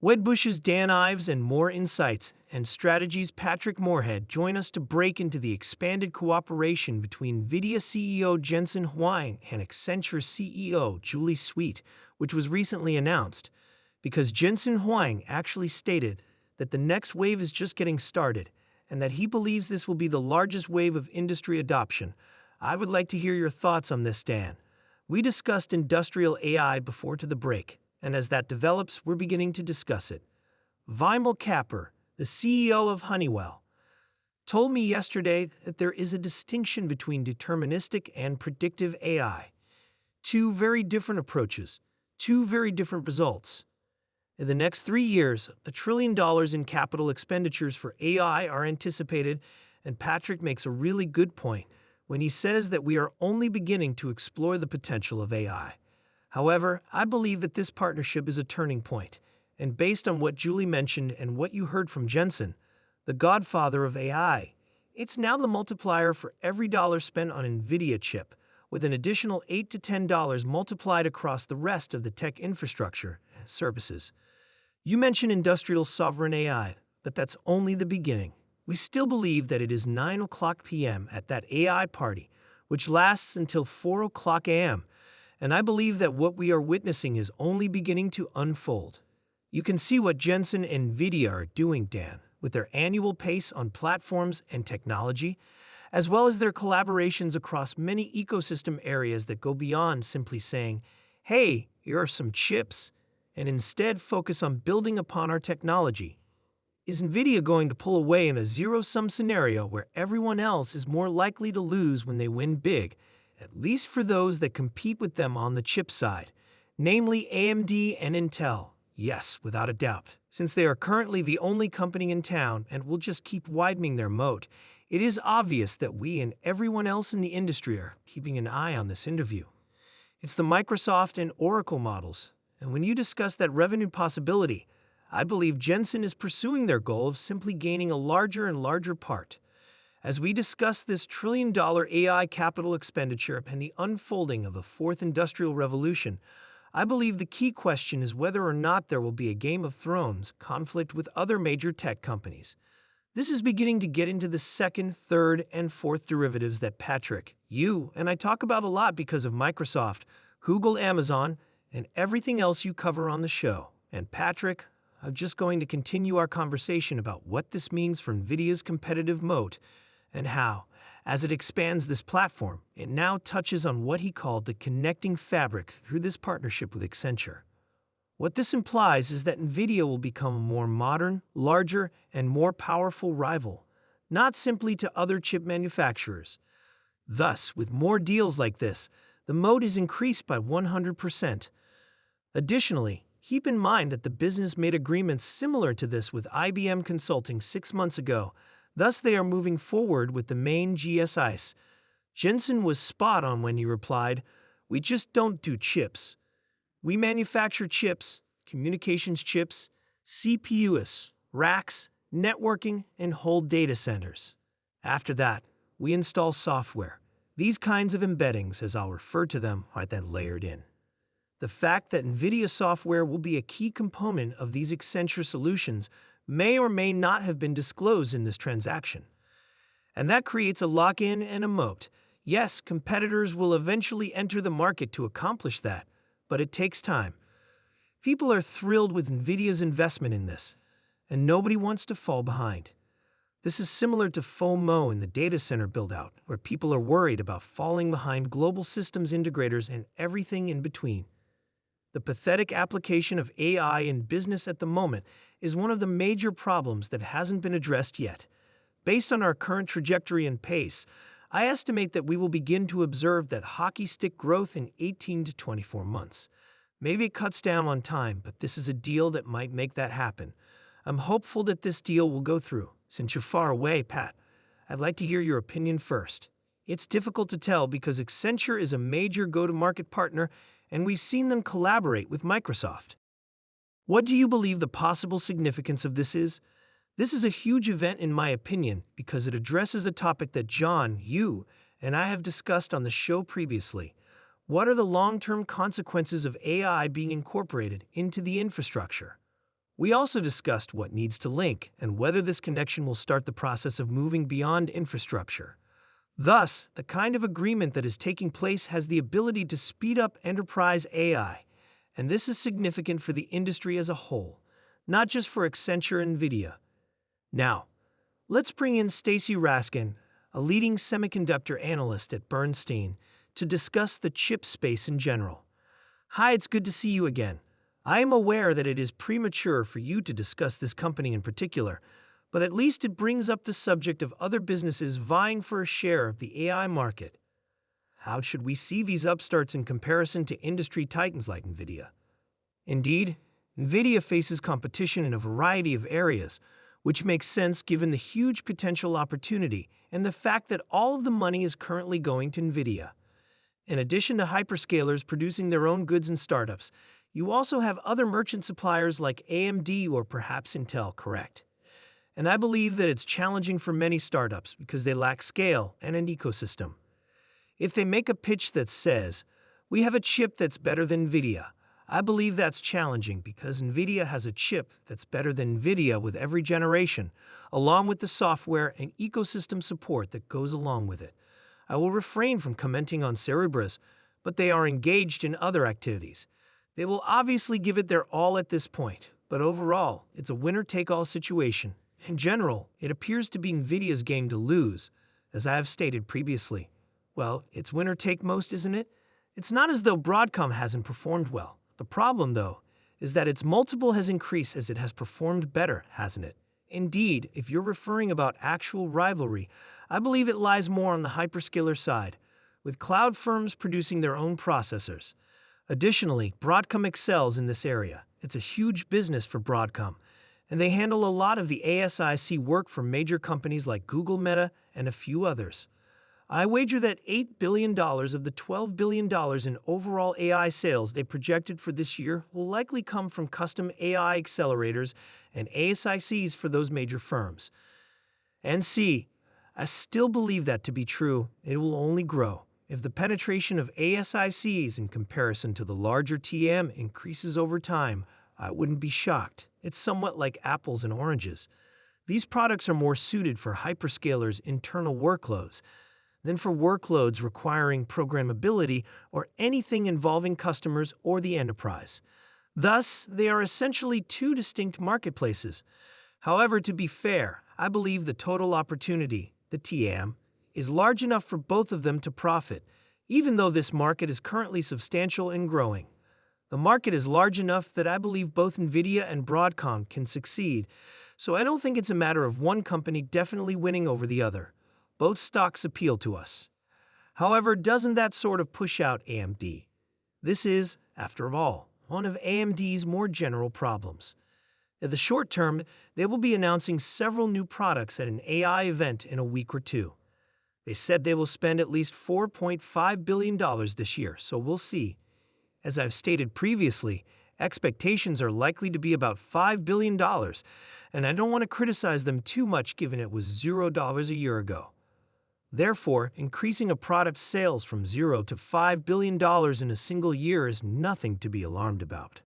Wedbush's Dan Ives and more insights and strategies. Patrick Moorhead join us to break into the expanded cooperation between NVIDIA CEO Jensen Huang and Accenture CEO Julie Sweet, which was recently announced, because Jensen Huang actually stated that the next wave is just getting started and that he believes this will be the largest wave of industry adoption. I would like to hear your thoughts on this, Dan. We discussed industrial AI before to the break, and as that develops, we're beginning to discuss it. Vimal Kapur, the CEO of Honeywell, told me yesterday that there is a distinction between deterministic and predictive AI. Two very different approaches, two very different results. In the next 3 years, $1 trillion in capital expenditures for AI are anticipated, and Patrick makes a really good point when he says that we are only beginning to explore the potential of AI. However, I believe that this partnership is a turning point, and based on what Julie mentioned and what you heard from Jensen, the godfather of AI, it's now the multiplier for every dollar spent on Nvidia chip, with an additional $8 to $10 multiplied across the rest of the tech infrastructure and services. You mentioned industrial sovereign AI, but that's only the beginning. We still believe that it is 9 o'clock p.m. at that AI party, which lasts until 4 o'clock a.m., and I believe that what we are witnessing is only beginning to unfold. You can see what Jensen and NVIDIA are doing, Dan, with their annual pace on platforms and technology, as well as their collaborations across many ecosystem areas that go beyond simply saying, hey, here are some chips, and instead focus on building upon our technology. Is NVIDIA going to pull away in a zero-sum scenario where everyone else is more likely to lose when they win big, at least for those that compete with them on the chip side, namely AMD and Intel? Yes, without a doubt. Since they are currently the only company in town and will just keep widening their moat, it is obvious that we and everyone else in the industry are keeping an eye on this interview. It's the Microsoft and Oracle models, and when you discuss that revenue possibility, I believe Jensen is pursuing their goal of simply gaining a larger and larger part. As we discuss this trillion-dollar AI capital expenditure and the unfolding of a fourth industrial revolution, I believe the key question is whether or not there will be a Game of Thrones conflict with other major tech companies. This is beginning to get into the second, third, and fourth derivatives that Patrick, you, and I talk about a lot because of Microsoft, Google, Amazon, and everything else you cover on the show. And Patrick, I'm just going to continue our conversation about what this means for NVIDIA's competitive moat and how, as it expands this platform, it now touches on what he called the connecting fabric through this partnership with Accenture. What this implies is that NVIDIA will become a more modern, larger, and more powerful rival, not simply to other chip manufacturers. Thus, with more deals like this, the moat is increased by 100%. Additionally, keep in mind that the business made agreements similar to this with IBM Consulting 6 months ago. Thus, they are moving forward with the main GSIs. Jensen was spot on when he replied, "We just don't do chips. We manufacture chips, communications chips, CPUs, racks, networking, and whole data centers. After that, we install software. These kinds of embeddings, as I'll refer to them, are then layered in." The fact that NVIDIA software will be a key component of these Accenture solutions may or may not have been disclosed in this transaction. And that creates a lock-in and a moat. Yes, competitors will eventually enter the market to accomplish that, but it takes time. People are thrilled with NVIDIA's investment in this, and nobody wants to fall behind. This is similar to FOMO in the data center build-out, where people are worried about falling behind global systems integrators and everything in between. The pathetic application of AI in business at the moment is one of the major problems that hasn't been addressed yet. Based on our current trajectory and pace, I estimate that we will begin to observe that hockey stick growth in 18 to 24 months. Maybe it cuts down on time, but this is a deal that might make that happen. I'm hopeful that this deal will go through. Since you're far away, Pat, I'd like to hear your opinion first. It's difficult to tell because Accenture is a major go-to-market partner, and we've seen them collaborate with Microsoft. What do you believe the possible significance of this is? This is a huge event in my opinion because it addresses a topic that John, you, and I have discussed on the show previously. What are the long-term consequences of AI being incorporated into the infrastructure? We also discussed what needs to link and whether this connection will start the process of moving beyond infrastructure. Thus, the kind of agreement that is taking place has the ability to speed up enterprise AI, and this is significant for the industry as a whole, not just for Accenture and Nvidia. Now, let's bring in Stacy Raskin, a leading semiconductor analyst at Bernstein, to discuss the chip space in general. Hi, it's good to see you again. I am aware that it is premature for you to discuss this company in particular, but at least it brings up the subject of other businesses vying for a share of the AI market. How should we see these upstarts in comparison to industry titans like Nvidia? Indeed, Nvidia faces competition in a variety of areas, which makes sense given the huge potential opportunity and the fact that all of the money is currently going to Nvidia. In addition to hyperscalers producing their own goods and startups, you also have other merchant suppliers like AMD or perhaps Intel, correct? And I believe that it's challenging for many startups because they lack scale and an ecosystem. If they make a pitch that says, "We have a chip that's better than Nvidia," I believe that's challenging because Nvidia has a chip that's better than Nvidia with every generation, along with the software and ecosystem support that goes along with it. I will refrain from commenting on Cerebras, but they are engaged in other activities. They will obviously give it their all at this point, but overall, it's a winner-take-all situation. In general, it appears to be Nvidia's game to lose, as I have stated previously. Well, it's winner-take-most, isn't it? It's not as though Broadcom hasn't performed well. The problem, though, is that its multiple has increased as it has performed better, hasn't it? Indeed, if you're referring about actual rivalry, I believe it lies more on the hyperscaler side, with cloud firms producing their own processors. Additionally, Broadcom excels in this area. It's a huge business for Broadcom, and they handle a lot of the ASIC work for major companies like Google, Meta, and a few others. I wager that $8 billion of the $12 billion in overall AI sales they projected for this year will likely come from custom AI accelerators and ASICs for those major firms. And see, I still believe that to be true. It will only grow. If the penetration of ASICs in comparison to the larger TM increases over time, I wouldn't be shocked. It's somewhat like apples and oranges. These products are more suited for hyperscalers' internal workloads than for workloads requiring programmability or anything involving customers or the enterprise. Thus, they are essentially two distinct marketplaces. However, to be fair, I believe the total opportunity, the TAM, is large enough for both of them to profit, even though this market is currently substantial and growing. The market is large enough that I believe both Nvidia and Broadcom can succeed, so I don't think it's a matter of one company definitely winning over the other. Both stocks appeal to us. However, doesn't that sort of push out AMD? This is, after all, one of AMD's more general problems. In the short term, they will be announcing several new products at an AI event in a week or two. They said they will spend at least $4.5 billion this year, so we'll see. As I've stated previously, expectations are likely to be about $5 billion, and I don't want to criticize them too much given it was $0 a year ago. Therefore, increasing a product's sales from $0 to $5 billion in a single year is nothing to be alarmed about.